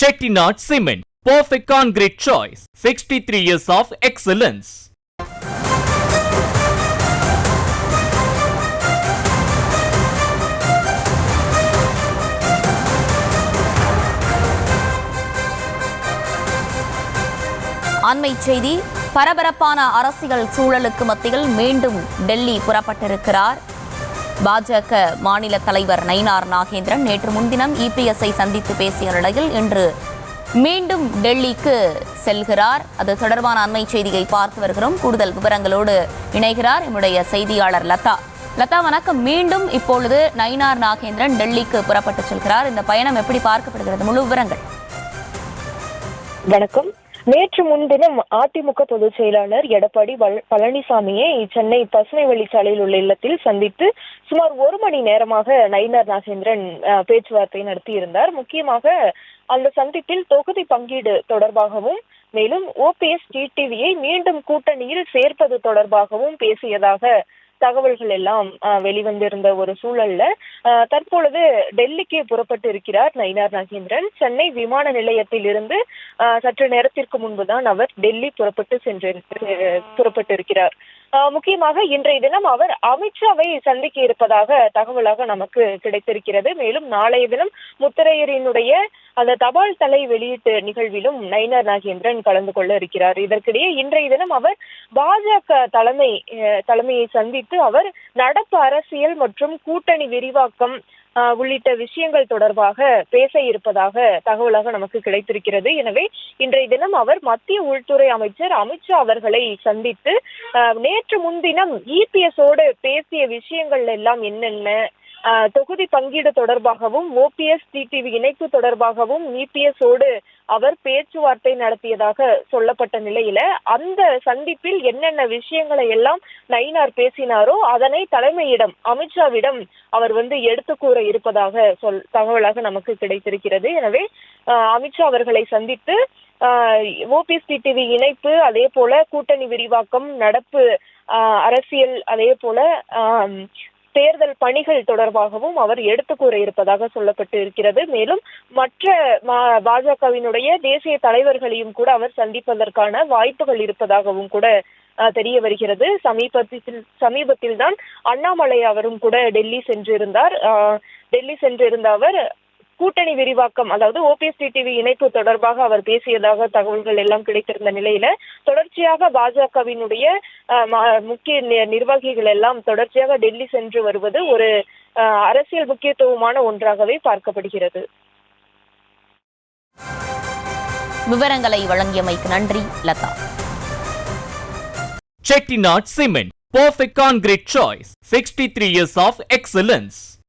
Chettinad Cement, perfect concrete choice. 63 years of excellence. அண்மை செய்தி. பரபரப்பான அரசியல் சூழலுக்கு மத்தியில் மீண்டும் டெல்லி புறப்பட்டிருக்கிறார் பாஜக மாநில தலைவர் நயினார் நாகேந்திரன். நேற்று முன்தினம் இபிஎஸ்ஐ சந்தித்து பேசிய நிலையில் இன்று மீண்டும் டெல்லிக்கு செல்கிறார். அது தொடர்பான அண்மை செய்தியை பார்த்து வருகிறோம். கூடுதல் விவரங்களோடு இணைகிறார் நம்முடைய செய்தியாளர் லதா. லதா, வணக்கம். மீண்டும் இப்பொழுது நயினார் நாகேந்திரன் டெல்லிக்கு புறப்பட்டு செல்கிறார். இந்த பயணம் எப்படி பார்க்கப்படுகிறது? முழு விவரங்கள். வணக்கம். நேற்று முன்தினம் அதிமுக பொதுச் செயலாளர் எடப்பாடி பழனிசாமியை சென்னை பசுமை வழிச்சாலையில் உள்ள இல்லத்தில் சந்தித்து சுமார் 1 மணி நேரமாக நயினார் நாகேந்திரன் பேச்சுவார்த்தை நடத்தியிருந்தார். முக்கியமாக அந்த சந்திப்பில் தொகுதி பங்கீடு தொடர்பாகவும் மேலும் ஓபிஎஸ் டிடிவியை மீண்டும் கூட்டணியில் சேர்ப்பது தொடர்பாகவும் பேசியதாக தகவல்கள் எல்லாம் வெளிவந்திருந்த ஒரு சூழல்ல தற்பொழுது டெல்லிக்கு புறப்பட்டு இருக்கிறார் நயினார் நாகேந்திரன். சென்னை விமான நிலையத்தில் இருந்து சற்று நேரத்திற்கு முன்புதான் அவர் டெல்லி புறப்பட்டு இருக்கிறார். முக்கியமாக இன்றைய தினம் அவர் அமித்ஷாவை சந்திக்க இருப்பதாக தகவலாக நமக்கு கிடைத்திருக்கிறது. மேலும் நாளைய தினம் முத்தரையரினுடைய அந்த தபால் தலை வெளியீட்டு நிகழ்விலும் நயினார் நாகேந்திரன் கலந்து கொள்ள இருக்கிறார். இதற்கிடையே இன்றைய தினம் அவர் பாஜக தலைமையை சந்தித்து அவர் நடப்பு அரசியல் மற்றும் கூட்டணி விரிவாக்கம் உள்ளிட்ட விஷயங்கள் தொடர்பாக பேச இருப்பதாக தகவலாக நமக்கு கிடைத்திருக்கிறது. எனவே இன்றைய தினம் அவர் மத்திய உள்துறை அமைச்சர் அமித்ஷா அவர்களை சந்தித்து நேற்று முன்தினம் இபிஎஸோடு பேசிய விஷயங்கள் எல்லாம் என்னென்ன, தொகுதி பங்கீடு தொடர்பாகவும் ஓபிஎஸ் டிடிவி இணைப்பு தொடர்பாகவும் இபிஎஸோடு அவர் பேச்சுவார்த்தை நடத்தியதாக சொல்லப்பட்ட நிலையில அந்த சந்திப்பில் என்னென்ன விஷயங்களை எல்லாம் நயினார் பேசினாரோ அதனை தலைமையிடம் அமித்ஷாவிடம் அவர் எடுத்து கூற இருப்பதாக தகவலாக நமக்கு கிடைத்திருக்கிறது. எனவே அமித்ஷா அவர்களை சந்தித்து ஓபிஎஸ் டிடிவி இணைப்பு, அதே போல கூட்டணி விரிவாக்கம், நடப்பு அரசியல், அதே போல தேர்தல் பணிகள் தொடர்பாகவும் அவர் எடுத்து கூற இருப்பதாக சொல்லப்பட்டு இருக்கிறது. மேலும் மற்ற பாஜகவினுடைய தேசிய தலைவர்களையும் கூட அவர் சந்திப்பதற்கான வாய்ப்புகள் இருப்பதாகவும் கூட தெரிய வருகிறது. சமீபத்தில் தான் அண்ணாமலை அவரும் கூட டெல்லி சென்றிருந்த அவர் கூட்டணி விரிவாக்கம், அதாவது ஓபிஎஸ் டிடிவி இணைப்பு தொடர்பாக அவர் பேசியதாக தகவல்கள் எல்லாம் கிடைத்திருந்த நிலையில தொடர்ச்சியாக பாஜகவினுடைய முக்கிய நிர்வாகிகள் எல்லாம் தொடர்ச்சியாக டெல்லி சென்று வருவது ஒரு அரசியல் முக்கியத்துவமான ஒன்றாகவே பார்க்கப்படுகிறது. விவரங்களை வழங்கியமைக்கு நன்றி Latha. Chettinad Cement, perfect concrete choice. 63 years of excellence.